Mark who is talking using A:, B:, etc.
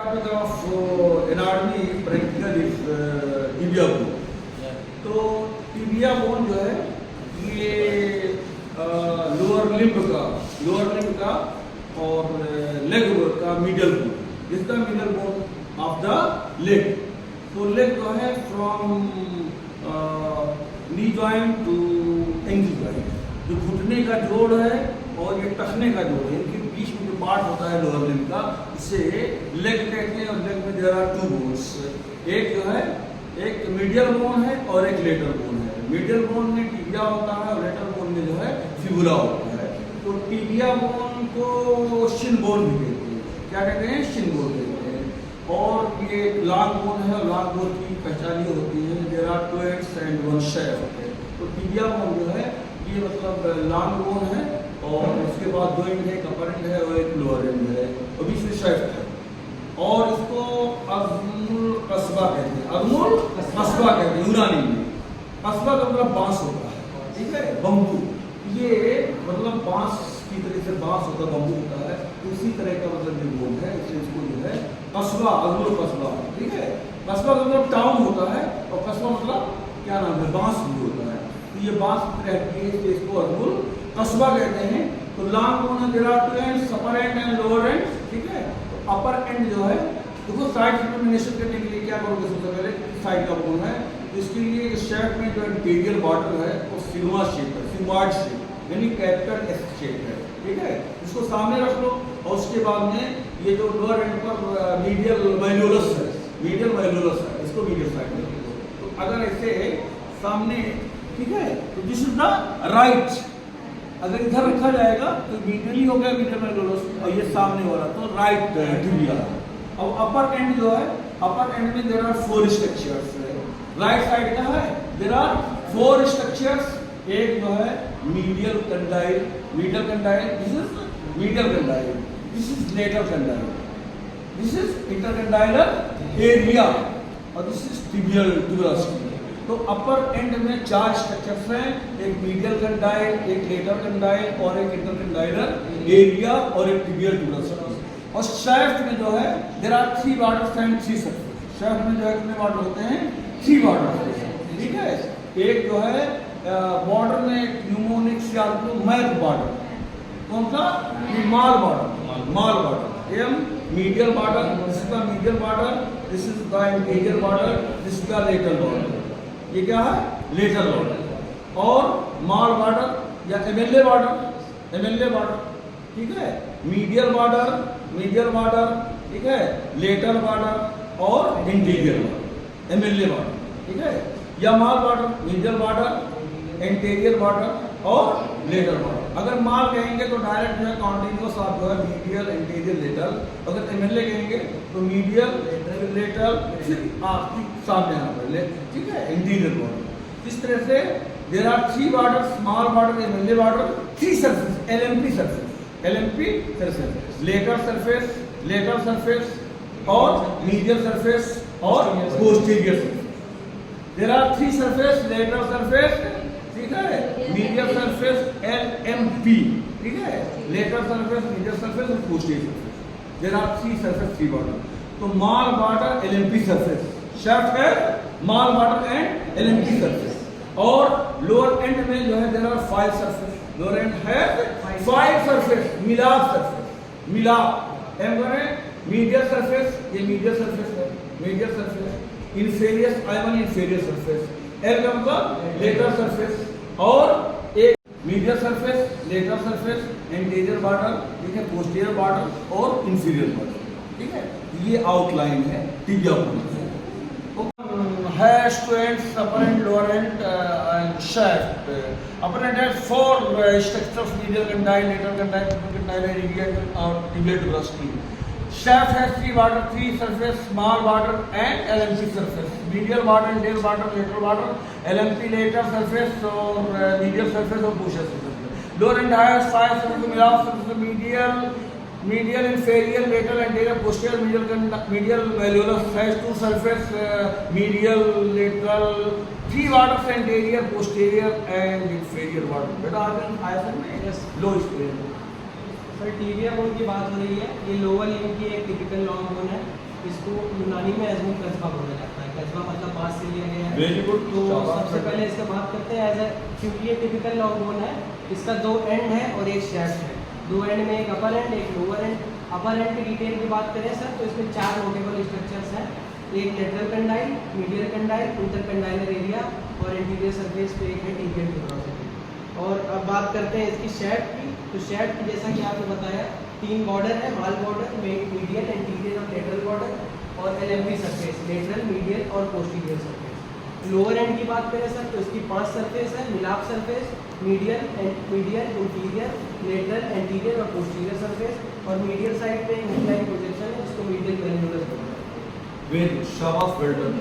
A: topic of anatomy practical is tibia bone. तो tibia bone जो है ये लोअर लिम्ब का और लेग का मिडल बोन, जिसका middle bone of the leg. तो लेग जो है from knee joint to ankle joint, जो घुटने का जोड़ है और ये टखने का जोड़ है, इनके बीच में जो पार्ट होता है लोअर लिम्ब का, इसे लेग कहते हैं। और लेग में देयर आर टू बोन्स, एक जो है एक मीडियल बोन है और एक लेटरल बोन है। मीडियल बोन में टिबिया होता है और लेटरल बोन में जो है फिबुला होता है। तो टिबिया बोन को शिन बोन भी कहते हैं। क्या कहते हैं? शिन बोन कहते हैं। और ये लॉन्ग बोन है और लॉन्ग बोन की पहचान ये होती है there are two ends and one shaft. तो टिबिया बोन जो है ये मतलब लॉन्ग बोन है और उसके बाद दो एंड है, एक अपर एंड है और एक लोअर एंड है और बीच में शाफ्ट है। और इसको अज़मुल कस्बा कहते हैं। अज़मुल कस्बा कहते हैं यूनानी में। कस्बा का मतलब बांस होता है, ठीक है, बम्बू। ये मतलब बांस की तरह से बांस होता है, बम्बू होता है, उसी तरह का मतलब जो बोन है, इसको जो है कस्बा, अज़मुल कस्बा, ठीक है। कस्बा का मतलब टाउन होता है और कस्बा मतलब क्या नाम है, बांस भी होता है। तो ये बांस की तरह की है, इसको अज़मुल कस्बा कहते हैं। तो लॉन्ग बोन है, there are two ends, upper end and lower end, ठीक है। अपर एंड जो है देखो साइड डिटरमिनेशन करने के लिए क्या करोगे, सबसे पहले साइड का बोन है, तो इसके लिए शेप में जो इंटीरियर बॉर्डर है वो सिग्मा शेप है, सिग्मॉइड शेप, यानी कैपिटल एस शेप है, ठीक है। इसको सामने रख लो और उसके बाद में ये जो लोअर एंड पर मीडियल मैल्यूलस है, इसको मीडियल साइड में रख लो। तो अगर ऐसे सामने, ठीक है, तो दिस इज द राइट। अगर इधर रखा जाएगा तो मीडियली हो गया, मीडियल मैल्यूलस, और ये सामने वाला तो राइट टिबिया। अब अपर एंड जो है, अपर एंड में देयर आर फोर स्ट्रक्चर्स है। राइट साइड का है, देयर आर फोर स्ट्रक्चर्स। एक जो है medial condyle, this is medial condyle, this is lateral condyle, this is intercondylar area और दिस इज टिबियल ट्यूबरस। तो अपर एंड में चार स्ट्रक्चर्स हैं, एक मीडियल कंडाइल, एक लेटरल कंडाइल और एक इंटरकंडाइलर एरिया और एक टिबियल ट्यूबरस। और शाफ्ट में जो है there are three borders and three surface. Shaft में जो है कितने बॉर्डर होते हैं? थ्री बॉर्डर, ठीक है। एक जो है बॉर्डर में न्यूमोनिक से आपको मैथ बॉर्डर, कौन सा? MAL border, M medial border, this is the medial border, this is the interior border, this is the lateral border. ये क्या है? Lateral border. और माल बॉर्डर या एमएलए बॉर्डर, ठीक है। मीडियल बॉर्डर, ठीक है, लेटरल बॉर्डर और इंटीरियर बॉर्डर, एमएलए बॉर्डर, ठीक है। या MAL border, medial border, interior border और लेटरल बॉर्डर। अगर माल कहेंगे तो डायरेक्ट जो है कॉन्टिन्यूअस आप जो है मीडियल, इंटीरियर, लेटरल। अगर एमएलए कहेंगे तो मीडियल, लेटरल, फिर आपकी सामने आना पहले, ठीक है, इंटीरियर बॉर्डर। इस तरह से there are three border, small border, MLA border, three surface, LMP surface, lateral surface और मीडियल सरफेस और posterior surface. There are three surface, lateral surface, ठीक है, मीडियल सरफेस, एलएमपी, ठीक है, लेटरल सरफेस, मीडियल सरफेस और posterior surface. There are three surface, three border. तो माल border, LMP surface, shaft है, माल बॉर्डर एंड एलएमपी सरफेस। और लोअर एंड में जो है there are five surface, lower and है फाइव सरफेस, मिलाप एम करें। मीडियल सरफेस, ये मीडियल सरफेस है, इंफेरियर सरफेस, एल का मतलब लेटरल सरफेस, और एक medial surface, lateral surface, interior border, ठीक है, पोस्टीरियर बॉर्डर और इंफीरियर बॉर्डर, ठीक है। ये आउटलाइन है tibia bone. Has two ends, upper end, lower end, and shaft. Upper end has four structures: medial condyle, lateral condyle, intercondyle, area, और tibial tuberosity. Shaft has three border, three surface, small border, and LMP surface. Medial border, anterior border, lateral border, LMP lateral surface और medial surface और posterior surface. Lower end has five surfaces, middle surface, medial, inferior, lateral, anterior, posterior, medial malleolus has two surface, medial, lateral, three borders, anterior, posterior and inferior border. बेटा आगे आया sir में लो space.
B: Sir tibia bone की बात हो रही है, ये लोअर लिम्ब की एक टिपिकल लॉन्ग बोन है जापानी में अजमूल कस्बा बोला जाता है। कस्बा मतलब पास से लिया गया है।
A: Very good.
B: तो सबसे पहले इसका बात करते हैं एज ए, क्योंकि ये टिपिकल लॉन्ग बोन है, इसका 2 एंड है और एक शैफ्ट है। 2 एंड में एक अपर एंड एक लोअर एंड। अपर एंड की डिटेल की बात करें सर तो इसमें 4 नोटेबल स्ट्रक्चर्स हैं। एक lateral condyle, medial condyle, intercondylar area और एंटीरियर सरफेस पे एक है टिबियल ट्यूबरोसिटी। और अब बात करते हैं इसकी शैफ्ट की। तो शैफ्ट की जैसा कि आपने बताया 3 बॉर्डर है, हॉल बॉर्डर, मीडियल, एंटीरियर और लेटरल बॉर्डर और एलएमवी सरफेस, लेटरल, मीडियल और पोस्टीरियर सरफेस। लोअर एंड की बात करें सर तो इसकी 5 सरफेस है, मिलाप surface, medial, interior, lateral, anterior और पोस्टीरियर सरफेस। और मीडियल साइड पे इंक्लाइन प्रोजेक्शन है जिसको मीडियल ग्रैन्युलर बोलते हैं।
A: वेरी गुड, शाबाश, वेल डन।